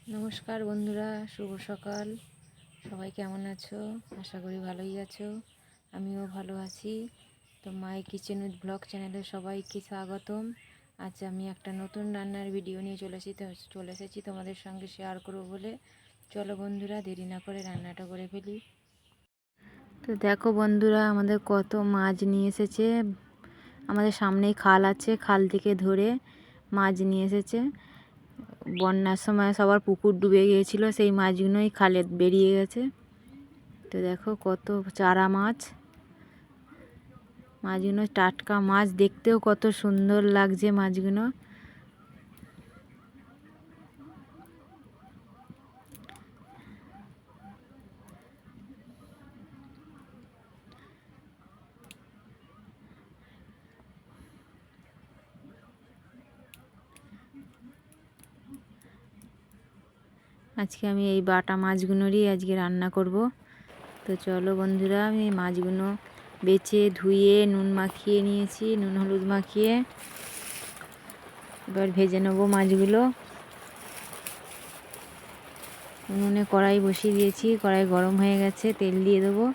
নমস্কার বন্ধুরা, শুভ সকাল। সবাই কেমন আছো? আশা করি ভালোই আছো। আমিও ভালো আছি। তো মাই কিচেন উইথ ব্লগ চ্যানেলে সবাইকে স্বাগতম। আজ আমি একটা নতুন রান্নার ভিডিও নিয়ে চলে এসেছি তোমাদের সঙ্গে শেয়ার করব বলে। চলো বন্ধুরা, দেরি না করে রান্নাটা করে ফেলি। তো দেখো বন্ধুরা, আমাদের কত মাছ নিয়ে এসেছে। আমাদের সামনেই খাল আছে, খাল থেকে ধরে মাছ নিয়ে এসেছে। বন্যার সময় সবার পুকুর ডুবে গিয়েছিল, সেই মাছগুলোই খালে বেরিয়ে গেছে। তো দেখো কত চারা মাছ, মাছগুলো টাটকা মাছ, দেখতেও কত সুন্দর লাগছে মাছগুলো। আজকে আমি এই বাটা মাছগুলোরই আজকে রান্না করব। তো চলো বন্ধুরা, আমি মাছগুলো বেছে ধুয়ে নুন মাখিয়ে নিয়েছি, নুন হলুদ মাখিয়ে। এবার ভেজে নেবো মাছগুলো। উনুনে কড়াই বসিয়ে দিয়েছি, কড়াই গরম হয়ে গেছে, তেল দিয়ে দেবো।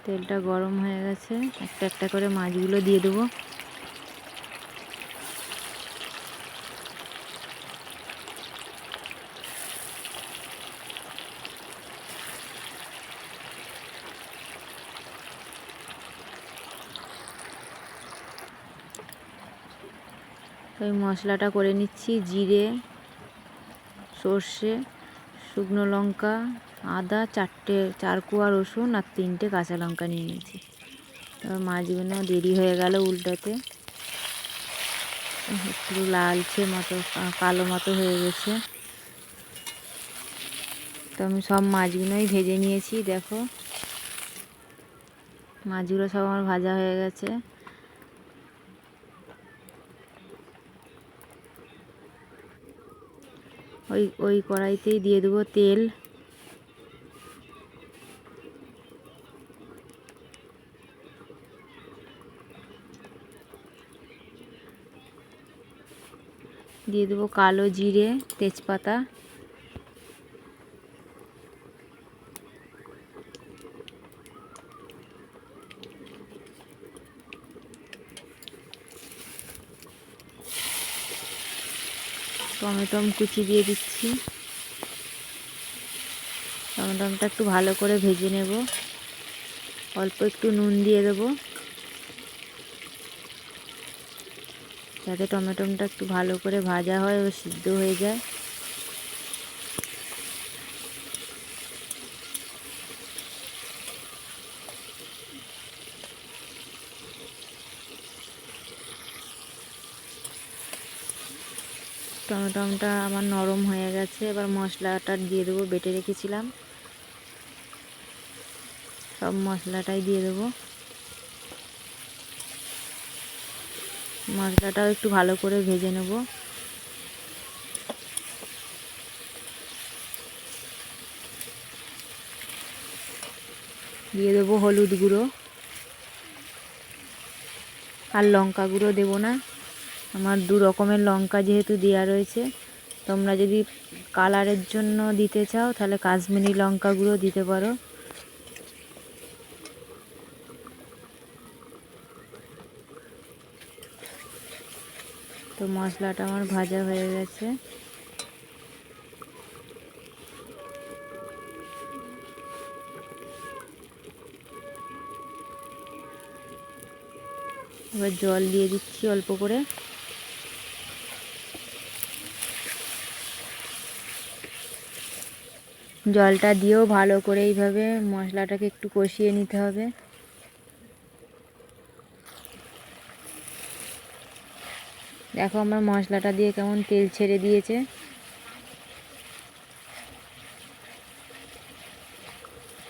তেলটা গরম হয়ে গেছে, একটা একটা করে মাছগুলো দিয়ে দেবো। ওই মশলাটা করে নিচ্ছি, জিরে, সর্ষে, শুকনো লঙ্কা, আদা, চার কোয়া রসুন আর 3টে কাঁচা লঙ্কা নিয়ে নিয়েছি। এবার মাছগুলো দেরি হয়ে গেল উল্টাতে, একটু লালচে মতো কালো মতো হয়ে গেছে। তো আমি সব মাছগুলোই ভেজে নিয়েছি। দেখো মাছগুলো সব আমার ভাজা হয়ে গেছে। ওই কড়াইতেই দিয়ে দেবো তেল। দিয়ে দেবো কালো জিরে, তেজপাতা। টমেটো কুচি দিয়ে দিচ্ছি। টমেটোটা একটু ভালো করে ভেজে নেব। অল্প একটু নুন দিয়ে দেবো, যাতে টমেটোটা একটু ভালো করে ভাজা হয় ও সিদ্ধ হয়ে যায়। টমেটোটা আমার নরম হয়ে গেছে। এবার মশলাটা দিয়ে দেবো, বেটে রেখেছিলাম সব মশলাটাই দিয়ে দেবো। মশলাটাও একটু ভালো করে ভেজে নেব। দিয়ে দেবো হলুদ গুঁড়ো, আর লঙ্কা গুঁড়ো দেবো না। আমার 2 রকমের লঙ্কা যেহেতু দেওয়া রয়েছে, তোমরা যদি কালারের জন্য দিতে চাও তাহলে কাশ্মীরি লঙ্কা গুঁড়ো দিতে পারো। তো মশলাটা আমার ভাজা হয়ে গেছে। এবার জল দিয়ে দিচ্ছি অল্প করে। জলটা দিয়েও ভালো করে এইভাবে মশলাটাকে একটু কষিয়ে নিতে হবে। দেখো আমার মশলাটা দিয়ে কেমন তেল ছেড়ে দিয়েছে।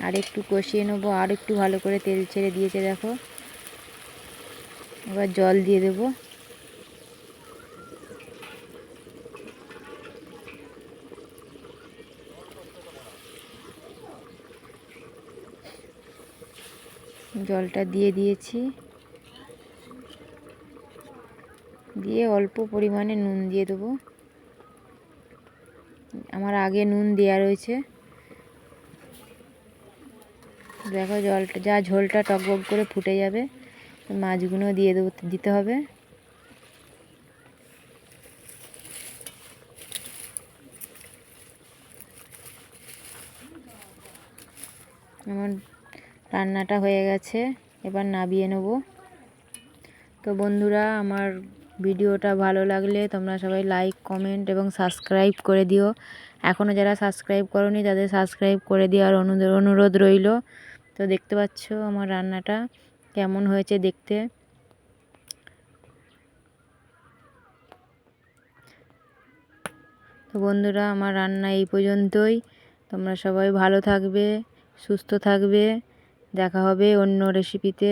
আর একটু কষিয়ে নেবো, আর একটু ভালো করে তেল ছেড়ে দিয়েছে দেখো। এবার জল দিয়ে দেবো। জলটা দিয়ে দিয়েছি, দিয়ে অল্প পরিমাণে নুন দিয়ে দেবো। আমার আগে নুন দেওয়া রয়েছে। দেখো জলটা যা ঝোলটা টকবক করে ফুটে যাবে, মাছগুলো দিতে হবে। আমার রান্নাটা হয়ে গেছে, এবার নামিয়ে নেব। তো বন্ধুরা, আমার ভিডিওটা ভালো লাগলে তোমরা সবাই লাইক, কমেন্ট এবং সাবস্ক্রাইব করে দিও। এখনও যারা সাবস্ক্রাইব করোনি তাদের সাবস্ক্রাইব করে দেওয়ার অনুরোধ রইল। তো দেখতে পাচ্ছ আমার রান্নাটা কেমন হয়েছে দেখতে। তো বন্ধুরা, আমার রান্না এই পর্যন্তই। তোমরা সবাই ভালো থাকবে, সুস্থ থাকবে। দেখা হবে অন্য রেসিপিতে।